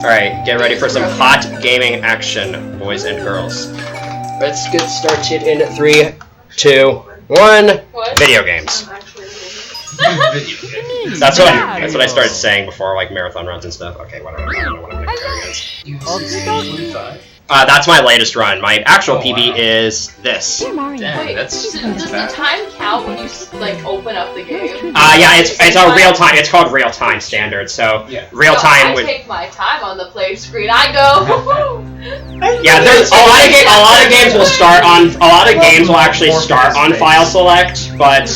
Alright, get ready for some hot gaming action, boys and girls. Let's get started in 3, 2, 1. What? Video games. That's what I started saying before, like marathon runs and stuff. Okay, whatever. I don't know what I'm gonna compare against. That's my latest run. My actual PB is this. Wait, does the time count when you like open up the game? Yeah, it's a real time. It's called real time standard. So real time. I take my time on the play screen. I go. Yeah, there's a lot of games will start on. A lot of games will actually start on file select, but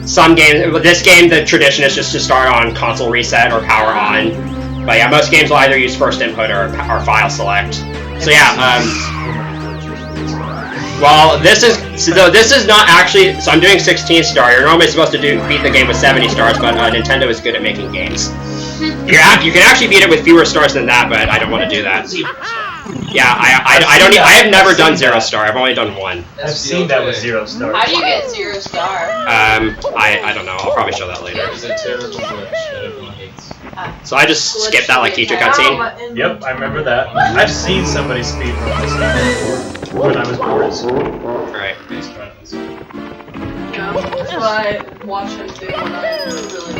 some games. This game, the tradition is just to start on console reset or power on. But yeah, most games will either use first input or file select. So yeah, well, this is not actually. So I'm doing 16 star. You're normally supposed to beat the game with 70 stars, but Nintendo is good at making games. You can actually beat it with fewer stars than that, but I don't want to do that. Yeah, I have never done 0 star. I've only done 1. I've seen that with 0 star. How do you get 0 star? I don't know. I'll probably show that later. It's a terrible glitch that everyone hates. So I just skipped that like teacher cutscene. Yep, I remember that. I've seen somebody speedrun this game before when I was bored. Right. Yeah, but watch him do when I'm really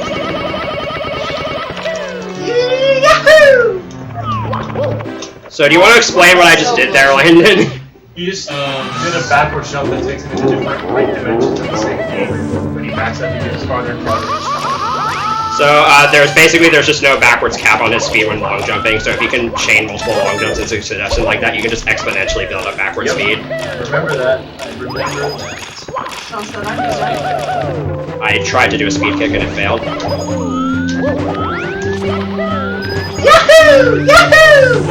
So do you want to explain what I just did there, Landon? You just did a backward jump that takes him into different dimensions of the same game. When he backs up, he goes farther and farther. So there's just no backwards cap on his speed when long jumping. So if you can chain multiple long jumps in succession like that, you can just exponentially build up backward speed. Remember that. I remember that. I tried to do a speed kick and it failed. Yahoo! Yahoo!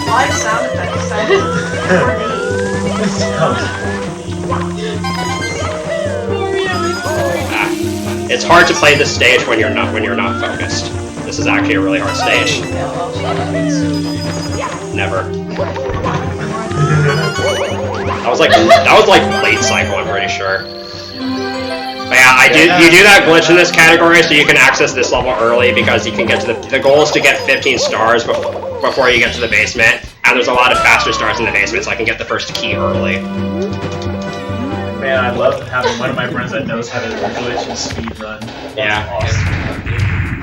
Live sound effects. It's hard to play this stage when you're not focused. This is actually a really hard stage. Never. That was like late cycle, I'm pretty sure. But yeah, you do that glitch in this category so you can access this level early because you can get to the goal is to get 15 stars before you get to the basement, and there's a lot of faster stars in the basement, so I can get the first key early. Man, I love having one of my friends that knows how to glitch and speedrun. Yeah. Awesome.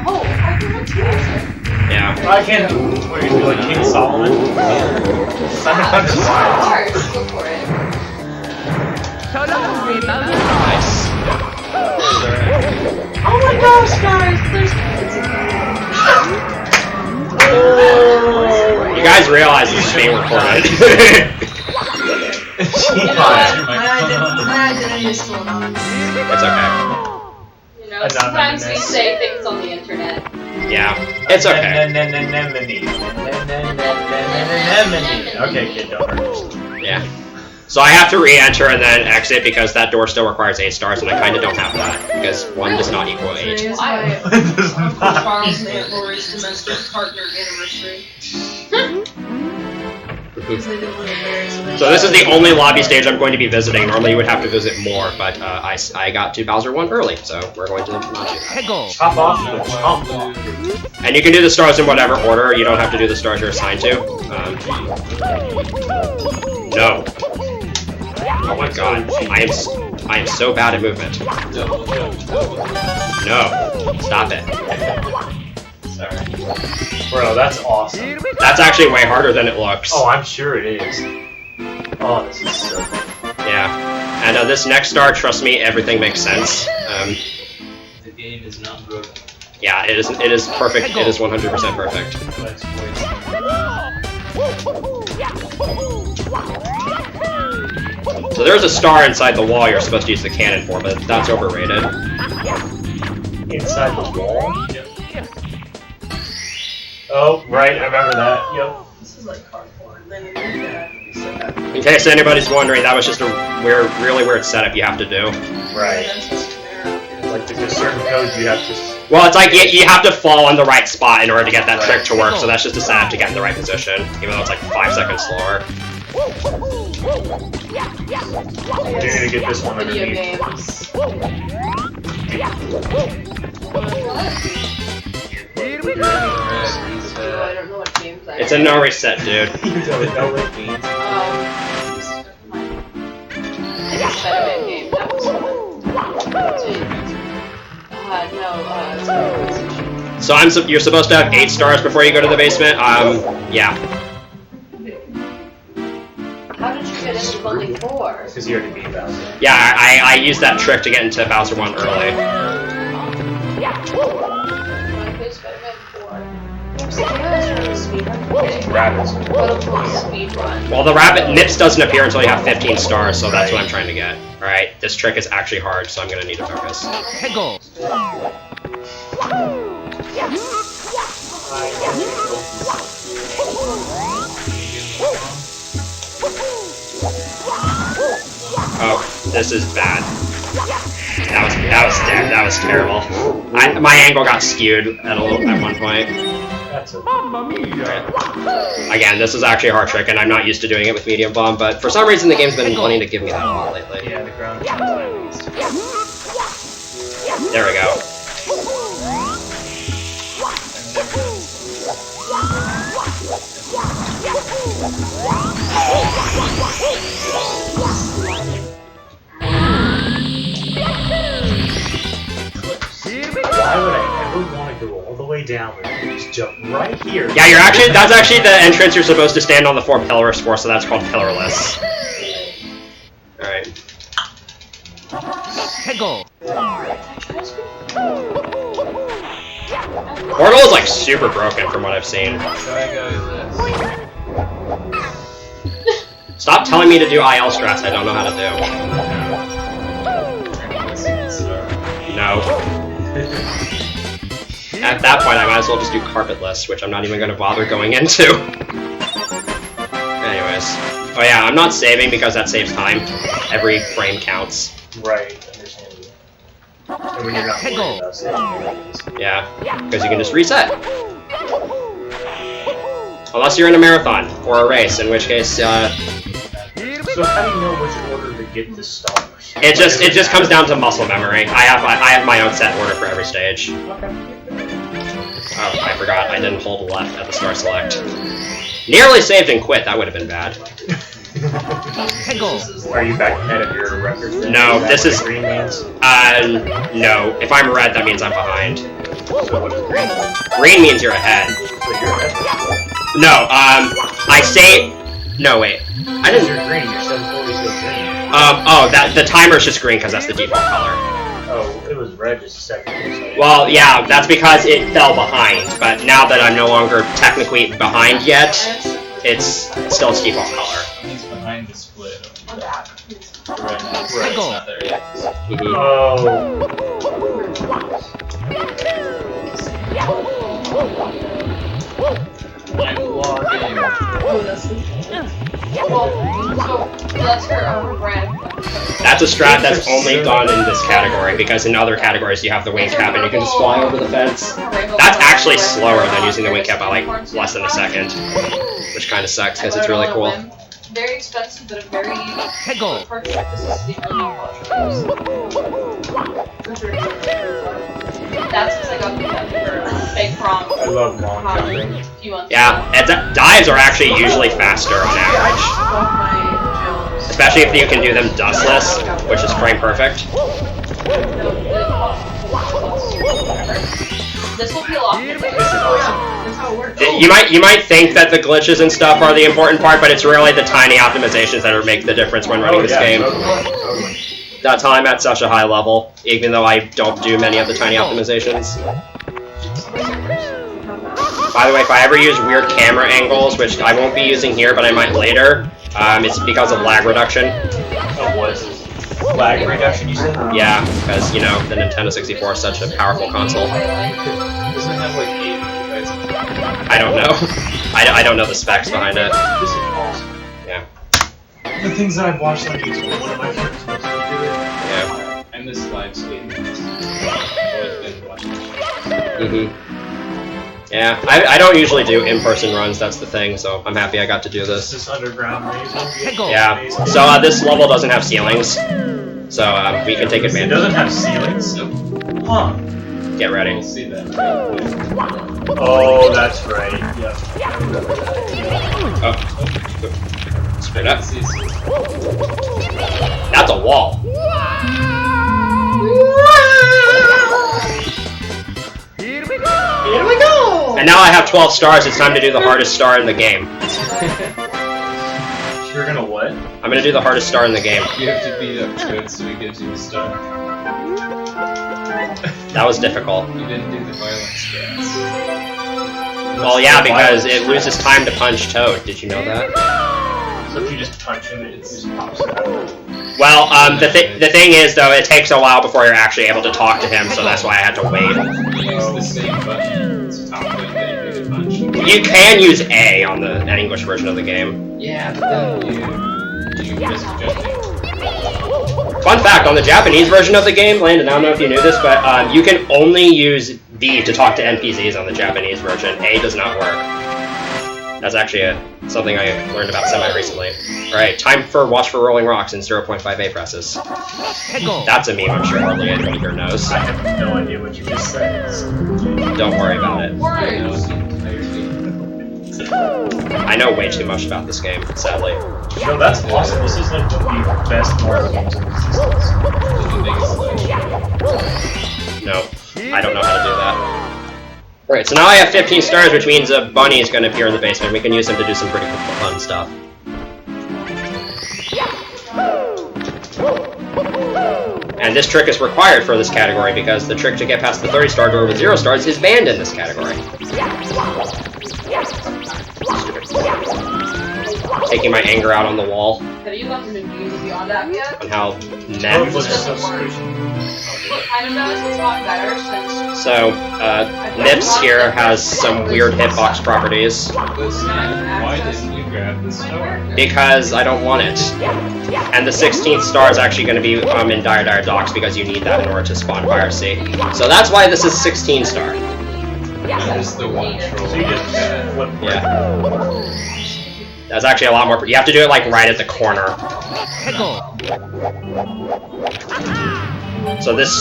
Oh, I can do it. Yeah. I can't. What are you doing, like King Solomon? Sometimes it's hard. Go for it. Nice. Oh my gosh, guys! There's You guys realize this is being recorded. my identity is still on. It's okay. You know, sometimes we say things on the internet. Yeah, it's okay. Okay, kid, don't hurt. Yeah. So I have to re-enter and then exit because that door still requires 8 stars, and I kind of don't have that because 1 does not equal 8. Today is my Uncle Charles and Aunt Lori's domestic partner anniversary. So this is the only lobby stage I'm going to be visiting. Normally you would have to visit more, but I got to Bowser 1 early, so we're going to not do that. Chop off the chomp block. And you can do the stars in whatever order. You don't have to do the stars you're assigned to. No. Oh my god. I am so bad at movement. No. Stop it. Sorry. Bro, that's awesome. That's actually way harder than it looks. Oh, I'm sure it is. Oh, this is so good. Yeah. And this next star, trust me, everything makes sense. The game is not broken. Yeah, it is perfect. It is 100% perfect. So there's a star inside the wall you're supposed to use the cannon for, but that's overrated. Inside the wall? Yep. Oh, right, I remember that. Yep. This is like cardboard. Then you do that. In case anybody's wondering, that was just a really weird setup you have to do. Right. Like there's certain codes you have to... Well, it's like you have to fall in the right spot in order to get that trick to work, so that's just a setup to get in the right position, even though it's like 5 seconds slower. You're gonna get this one Video underneath. games. I don't know what games I It's a no reset, dude. You don't know what it means. Spider-Man game. That was fun. So you're supposed to have 8 stars before you go to the basement? Yeah. How did you get into only 4? Because you already beat Bowser. Yeah, I used that trick to get into Bowser 1 early. I play Spider-Man 4. Rabbits. Speedrun. Well, the rabbit nips doesn't appear until you have 15 stars, so that's what I'm trying to get. Alright, this trick is actually hard, so I'm gonna need to focus. Oh, this is bad. That was terrible. My angle got skewed at one point. That's a Again, this is actually a hard trick, and I'm not used to doing it with medium bomb, but for some reason the game's been wanting to give me that a lot lately. yeah, the ground is at least. There we go. Why would I ever want to go all the way down when I can just jump right here? Yeah, that's actually the entrance you're supposed to stand on the 4 pillars for, so that's called pillarless. Alright. Portal is like super broken from what I've seen. Stop telling me to do IL strats I don't know how to do. No. At that point, I might as well just do carpetless, which I'm not even going to bother going into. Anyways. Oh yeah, I'm not saving because that saves time. Every frame counts. Right, understandable. And when you're not worried about saving, Yeah, because you can just reset. Unless you're in a marathon or a race, in which case, So how do you know which order to get the stars? it just comes down to muscle memory. I have my own set order for every stage. Okay. Oh, I forgot. I didn't hold left at the star select. Nearly saved and quit. That would have been bad. Are you back ahead of your record? No, this is- green means. No. If I'm red, that means I'm behind. So what does green mean? Green means you're ahead. So you're ahead. No, I say... No, wait. I didn't... You're green. Your 740 is green. Oh, the timer's just green because that's the default color. Oh, it was red just a second ago. So Well, yeah, that's because it fell behind, but now that I'm no longer technically behind yet, it's still its default color. He's behind the split. Right now, it's not there yet. Mhm. I'm logging. So that's her brand. That's a strat that's only done in this category, because in other categories you have the wing cap and you can just fly over the fence. That's actually slower than using the wing cap by like less than a second, which kind of sucks because it's really cool. Very expensive, but a very perfect. This is the That's because I got the big prom. I love long jumping. A few months Yeah, and dives are actually usually faster on average, especially if you can do them dustless, which is frame perfect. This will peel off. This is awesome. That's how it works. You might think that the glitches and stuff are the important part, but it's really the tiny optimizations that make the difference when running this game. Totally. That's how I'm at such a high level, even though I don't do many of the tiny optimizations. By the way, if I ever use weird camera angles, which I won't be using here, but I might later, it's because of lag reduction. Oh, what is this? Lag reduction, you said? Yeah, because, you know, the Nintendo 64 is such a powerful console. Doesn't it have like 8 megabytes? I don't know. I don't know the specs behind it. This is awesome. Yeah. The things that I've watched on YouTube, one of my friends wants me to do it. Yeah. I miss live stream. I've always been watching it. Yeah, I don't usually do in-person runs, that's the thing, so I'm happy I got to do This this. is underground maze. Yeah, so this level doesn't have ceilings, so we can take It advantage. doesn't have ceilings? Huh. Get ready. We'll see that. Oh, that's right. Yep. Oh. Straight up. See. That's a wall. Here we go! Here we go! And now I have 12 stars, it's time to do the hardest star in the game. You're gonna what? I'm gonna do the hardest star in the game. You have to beat up Toad so he gives you the star. That was difficult. You didn't do the violence stats. Well, yeah, because it loses time to punch Toad. Did you know that? So if you just punch him, it just pops out. Well, the thing is, though, it takes a while before you're actually able to talk to him, so that's why I had to wait. You use the same button. It's top button that you do the punch. You can use A on the English version of the game. Yeah, but then you miss judging. Fun fact, on the Japanese version of the game, Landon, I don't know if you knew this, but you can only use B to talk to NPCs on the Japanese version. A does not work. That's actually something I learned about semi-recently. Alright, time for Watch for Rolling Rocks in 0.5A presses. That's a meme I'm sure hardly anybody here knows. I have no idea what you just said. Don't worry about it. I know way too much about this game, sadly. No, that's awesome. This is like one of the best Mario games in existence. No, I don't know how to do that. Alright, so now I have 15 stars, which means a bunny is going to appear in the basement. We can use him to do some pretty fun stuff. And this trick is required for this category because the trick to get past the 30-star door with 0 stars is banned in this category. Taking my anger out on the wall. Have you gotten to news beyond that yet? On how Toad was men. so squishy. What kind of knows it's gotten better since... So, Nips here has some weird hitbox properties. Why didn't you grab the star? Because I don't want it. And the 16th star is actually going to be in Dire Docks because you need that in order to spawn Fire Sea. So that's why this is 16 star. That is the one troll. So you just flip. Yeah. That's actually a lot more. You have to do it like right at the corner. So this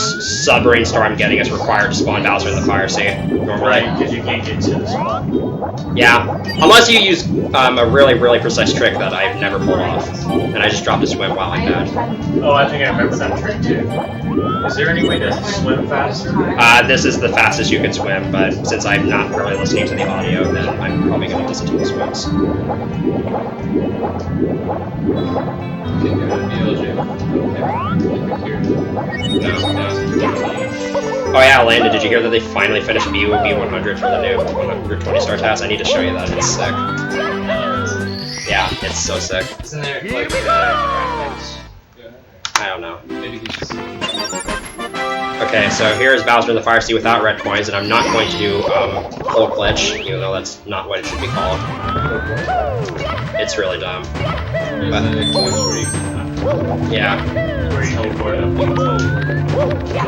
submarine star I'm getting is required to spawn Bowser in the Fire Sea normally. Right, because you can't get to the spot. Yeah, unless you use a really precise trick that I've never pulled off, and I just dropped a swim while I'm bad. Oh, I think I remember that trick too. Is there any way to swim faster? This is the fastest you can swim, but since I'm not really listening to the audio, then I'm probably going to listen to the swims. Oh yeah, Landon, did you hear that they finally finished B100 for the new 120-star task? I need to show you that, it's sick. Yeah, it's so sick. Isn't there like graphics? I don't know. Maybe he just... Okay, so here's Bowser in the Fire Sea without red coins, and I'm not going to do full glitch, even though that's not what it should be called. It's really dumb. But, yeah.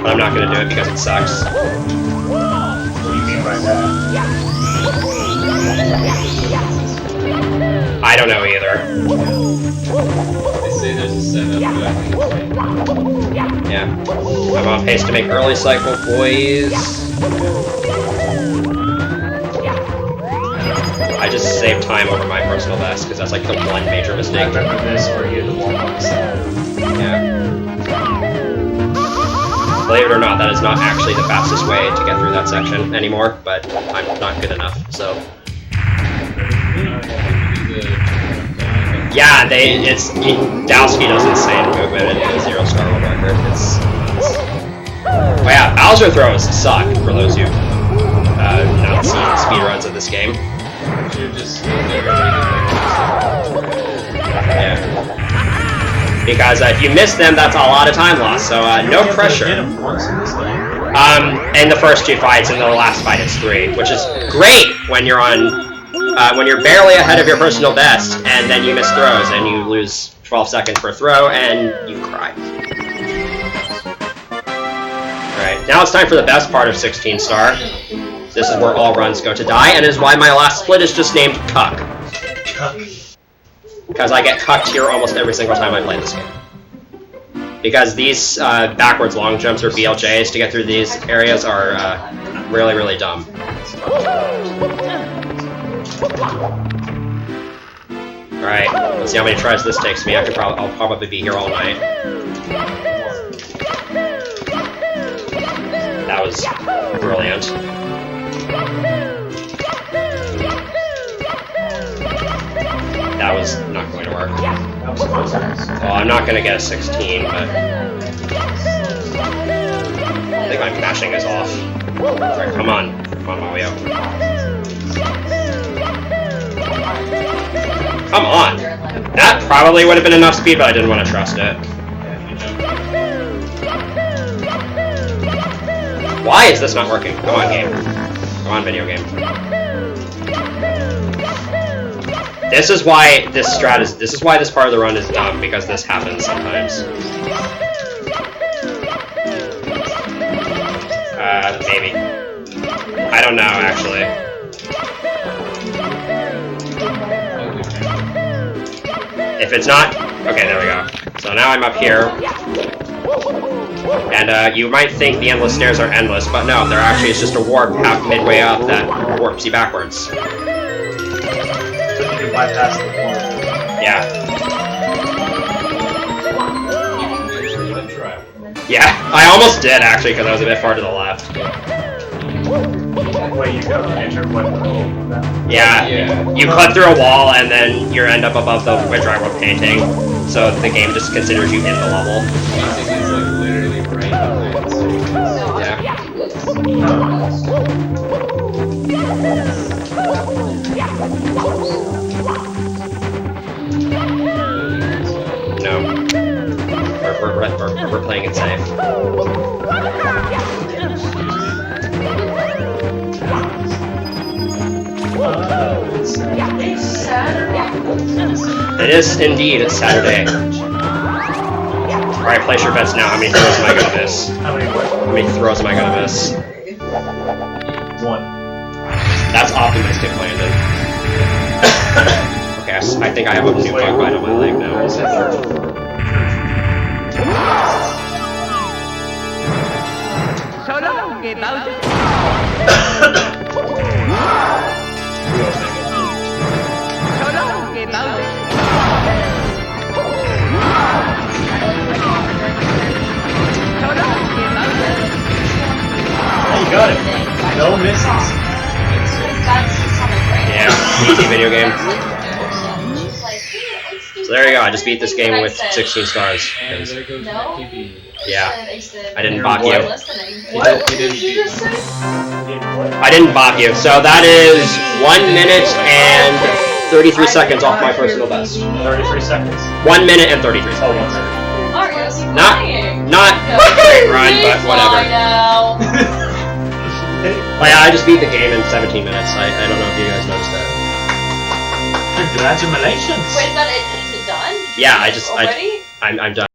But I'm not going to do it because it sucks. What do you mean by that? I don't know either. They say there's a setup, but I think it's Yeah. I'm on pace to make early cycle, boys. I just saved time over my personal best, because that's like the one major I mistake. remember this where you had the warm-up set. Yeah. Believe it or not, that is not actually the fastest way to get through that section anymore, but I'm not good enough, so... Yeah, Dowski does insane movement at the 0-star world record. Oh yeah, Bowser throws suck, for those who not seen speedruns of this game. Yeah. Because if you miss them, that's a lot of time lost, so no pressure. In the first 2 fights, and the last fight it's 3, which is great when you're on... when you're barely ahead of your personal best, and then you miss throws, and you lose 12 seconds per throw, and you cry. Alright, now it's time for the best part of 16 star. This is where all runs go to die, and is why my last split is just named Cuck. Because I get cucked here almost every single time I play this game. because these backwards long jumps or BLJs to get through these areas are really, really dumb. Alright, let's see how many tries this takes me. I'll probably be here all night. That was brilliant. That was not going to work. Well, I'm not going to get a 16, but I think my mashing is off. Alright, come on. Come on, Mario. Come on! That probably would have been enough speed, but I didn't want to trust it. Why is this not working? Come on, game. Come on, video game. This is why this strat is. This is why this part of the run is dumb, because this happens sometimes. Maybe. I don't know, actually. If it's not... Okay, there we go. So now I'm up here. And you might think the endless stairs are endless, but no, there actually is just a warp half midway up that warps you backwards. So you can bypass the warp. Yeah. Yeah, I almost did actually, because I was a bit far to the left. Wait, you go enter what? Yeah, you cut through a wall and then you end up above the Wedge Railroad painting, so the game just considers you in the level. Painting is like literally right behind. No. We're playing it safe. It's Saturday. It is indeed, it's Saturday. Alright, place your bets now. How many throws am I gonna miss? How many what? How many throws am I gonna miss? 1. That's optimistic, Landon. Okay, I think I have a new bug bite on my leg now. You got it. No misses. Yeah, easy video game. So there you go, I just beat this game with 16 stars. And there goes my PB. Yeah, I didn't bop you. What did you just say? I didn't bop you. So that is 1 minute and 33 seconds off my personal best. 33 seconds. 1 minute and 33 Oh, 1 seconds. minute. Mario's Not flying. a great run, but whatever. Now. Oh yeah, I just beat the game in 17 minutes. I don't know if you guys noticed that. Congratulations. Wait, is it done? Yeah, Already? I'm done.